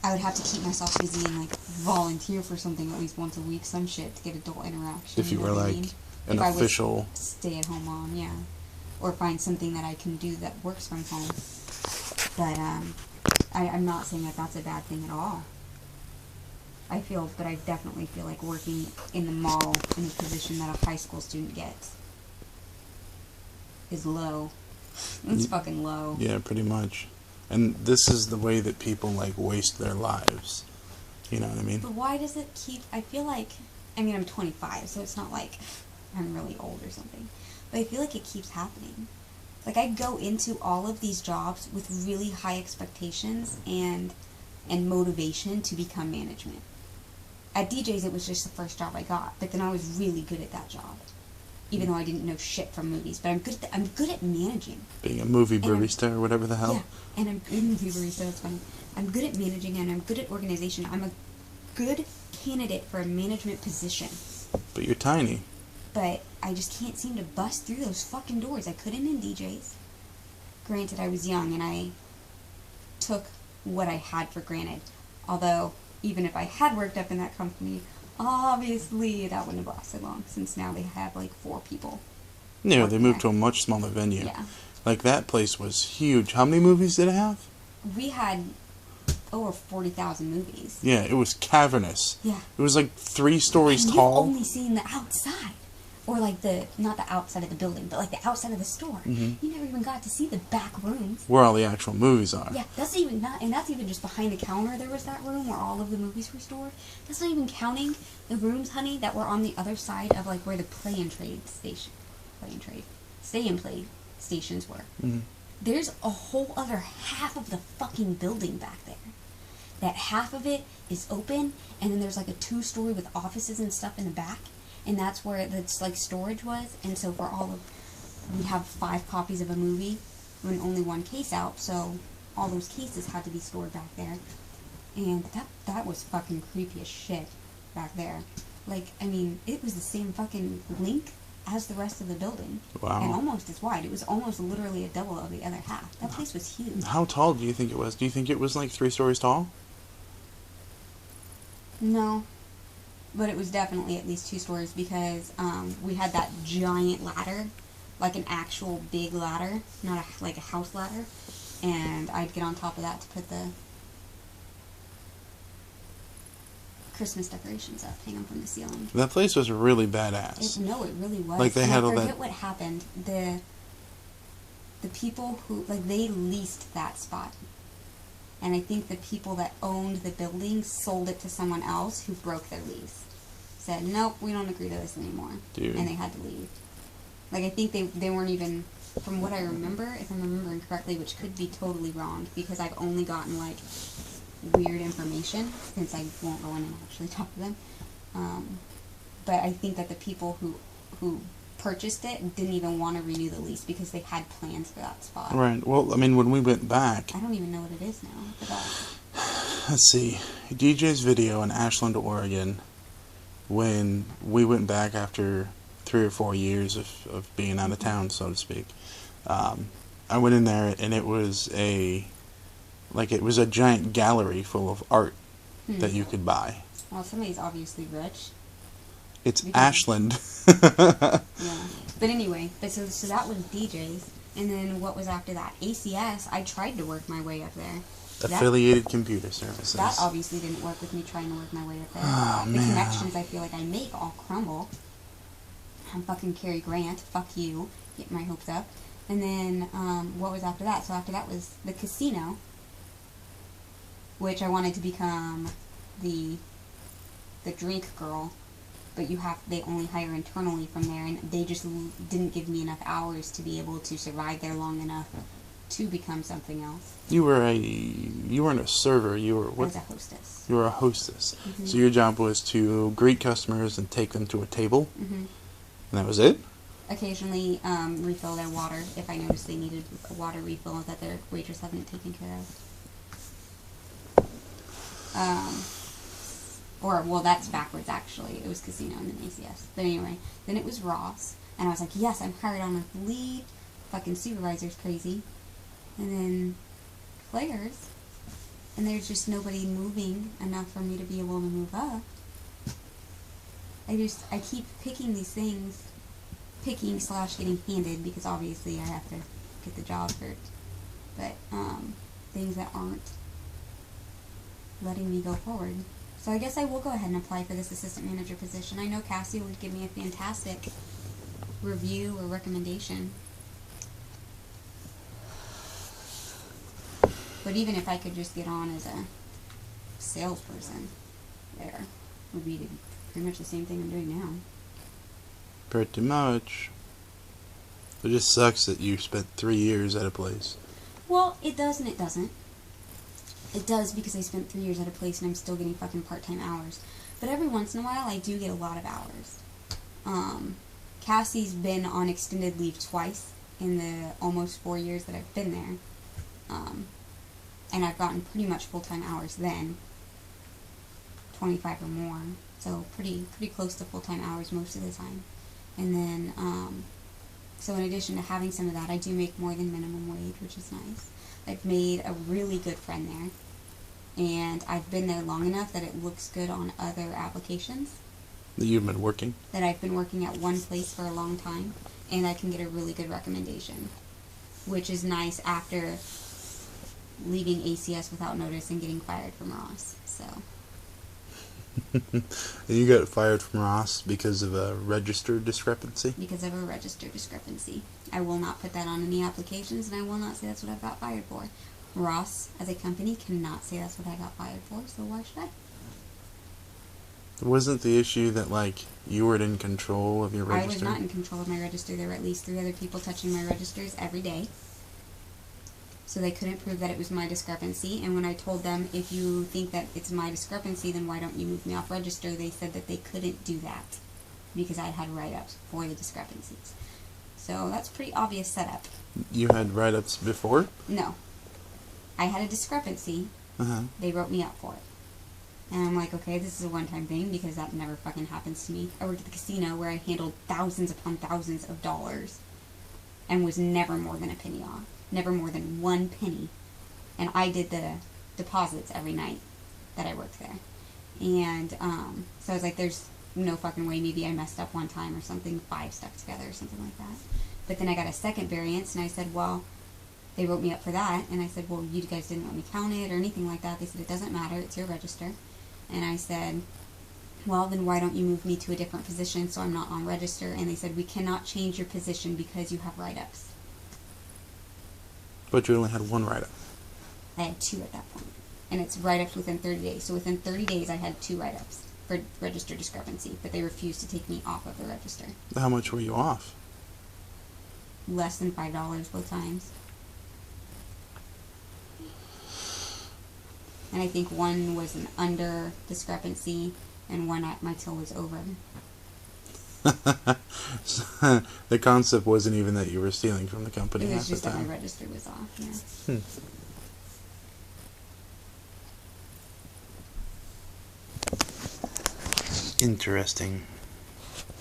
I would have to keep myself busy and like volunteer for something at least once a week, some shit to get adult interaction. If you were know what I like mean? an If official, I was stay-at-home mom, yeah, or find something that I can do that works from home. But I'm not saying that that's a bad thing at all. But I definitely feel like working in the mall in a position that a high school student gets is low. It's fucking low. yeah, pretty much. And this is the way that people like waste their lives. You know what I mean? But why does it keep? I feel like, I mean, I'm 25, so it's not like I'm really old or something. But I feel like it keeps happening. Like I go into all of these jobs with really high expectations and motivation to become management. At DJ's, it was just the first job I got, but then I was really good at that job, even though I didn't know shit from movies. But I'm good at managing. Being a movie barista or whatever the hell. Yeah, and I'm good at movie barista. It's funny. I'm good at managing and I'm good at organization. I'm a good candidate for a management position. But you're tiny. But I just can't seem to bust through those fucking doors. I couldn't in DJ's. Granted, I was young and I took what I had for granted. Although, even if I had worked up in that company, obviously that wouldn't have lasted long, since now they have like 4 people. Yeah, they moved to a much smaller venue. Yeah. Like that place was huge. How many movies did it have? We had over 40,000 movies. Yeah, it was cavernous. Yeah. It was like 3 stories And tall. You've only seen the outside. Or like not the outside of the building, but like the outside of the store. Mm-hmm. You never even got to see the back rooms. Where all the actual movies are. Yeah, that's even just behind the counter. There was that room where all of the movies were stored. That's not even counting the rooms, honey, that were on the other side of like where the stay and play stations were. Mm-hmm. There's a whole other half of the fucking building back there. That half of it is open, and then there's like a 2-story with offices and stuff in the back. And that's where that's like storage was. And so we'd have 5 copies of a movie and only 1 case out. So all those cases had to be stored back there. And that was fucking creepy as shit back there. Like, I mean, it was the same fucking length as the rest of the building. Wow. And almost as wide. It was almost literally a double of the other half. That place was huge. How tall do you think it was? Do you think it was like 3 stories tall? No. But it was definitely at least 2 stories because we had that giant ladder, like an actual big ladder, not like a house ladder, and I'd get on top of that to put the Christmas decorations up, hang them from the ceiling. That place was really badass. No, it really was. Like they had all that. I forget what happened. The people who they leased that spot. And I think the people that owned the building sold it to someone else who broke their lease. Said, nope, we don't agree to this anymore. Dude. And they had to leave. Like, I think they weren't even, from what I remember, if I'm remembering correctly, which could be totally wrong, because I've only gotten, like, weird information, since I won't go in and actually talk to them. But I think that the people who purchased it didn't even want to renew the lease because they had plans for that spot. Right. Well, I mean, when we went back... I don't even know what it is now. I forgot. Let's see. DJ's video in Ashland, Oregon, when we went back after 3 or 4 years of being out of town, so to speak. I went in there, and it was a giant gallery full of art that you could buy. Well, somebody's obviously rich. It's Ashland. Yeah. But anyway, so that was DJ's. And then what was after that? ACS, I tried to work my way up there. Affiliated Computer Services. That obviously didn't work with me trying to work my way up there. Oh, the man. connections I feel like I make all crumble. I'm fucking Cary Grant. Fuck you. Get my hopes up. And then, what was after that? So after that was the casino, which I wanted to become the drink girl. But they only hire internally from there, and they just didn't give me enough hours to be able to survive there long enough to become something else. You weren't a server. You were what? I was a hostess. You were a hostess. Mm-hmm. So your job was to greet customers and take them to a table. Mm-hmm. And that was it. Occasionally, refill their water if I noticed they needed a water refill that their waitress hadn't taken care of. Well, that's backwards, actually. It was casino and then ACS. But anyway, then it was Ross. And I was like, yes, I'm hired on a lead. Fucking supervisor's crazy. And then Claire's. and there's just nobody moving enough for me to be able to move up. I keep picking these things, getting handed, because obviously I have to get the job first, but things that aren't letting me go forward. So I guess I will go ahead and apply for this assistant manager position. I know Cassie would give me a fantastic review or recommendation. But even if I could just get on as a salesperson there, would be pretty much the same thing I'm doing now. Pretty much. It just sucks that you spent 3 years at a place. Well, it does and it doesn't. It does because I spent 3 years at a place and I'm still getting fucking part-time hours. But every once in a while, I do get a lot of hours. Cassie's been on extended leave twice in the almost 4 years that I've been there. And I've gotten pretty much full-time hours then. 25 or more. So pretty close to full-time hours most of the time. And then, so in addition to having some of that, I do make more than minimum wage, which is nice. I've made a really good friend there. And I've been there long enough that it looks good on other applications. That you've been working? That I've been working at one place for a long time. And I can get a really good recommendation. Which is nice after leaving ACS without notice and getting fired from Ross. So. And you got fired from Ross because of a register discrepancy? Because of a register discrepancy. I will not put that on any applications, and I will not say that's what I got fired for. Ross, as a company, cannot say that's what I got fired for, so why should I? Wasn't the issue that, like, you weren't in control of your register? I was not in control of my register. There were at least 3 other people touching my registers every day. So they couldn't prove that it was my discrepancy. And when I told them, if you think that it's my discrepancy, then why don't you move me off register? They said that they couldn't do that because I had write-ups for the discrepancies. So that's a pretty obvious setup. You had write-ups before? No. I had a discrepancy. Uh-huh. They wrote me up for it. And I'm like, okay, this is a one-time thing because that never fucking happens to me. I worked at the casino where I handled thousands upon thousands of dollars and was never more than a penny off. Never more than 1 penny. And I did the deposits every night that I worked there. And so I was like, there's no fucking way. Maybe I messed up one time or something. 5 stuck together or something like that. But then I got a second variance and I said, well, they wrote me up for that. And I said, well, you guys didn't want me counted or anything like that. They said, it doesn't matter. It's your register. And I said, well, then why don't you move me to a different position so I'm not on register? And they said, we cannot change your position because you have write-ups. But you only had 1 write-up. I had 2 at that point. And it's write-ups within 30 days. So within 30 days, I had 2 write-ups for register discrepancy. But they refused to take me off of the register. How much were you off? Less than $5 both times. And I think one was an under discrepancy, and one at my till was over. The concept wasn't even that you were stealing from the company It half was the just that time. my register was off, yeah. Interesting.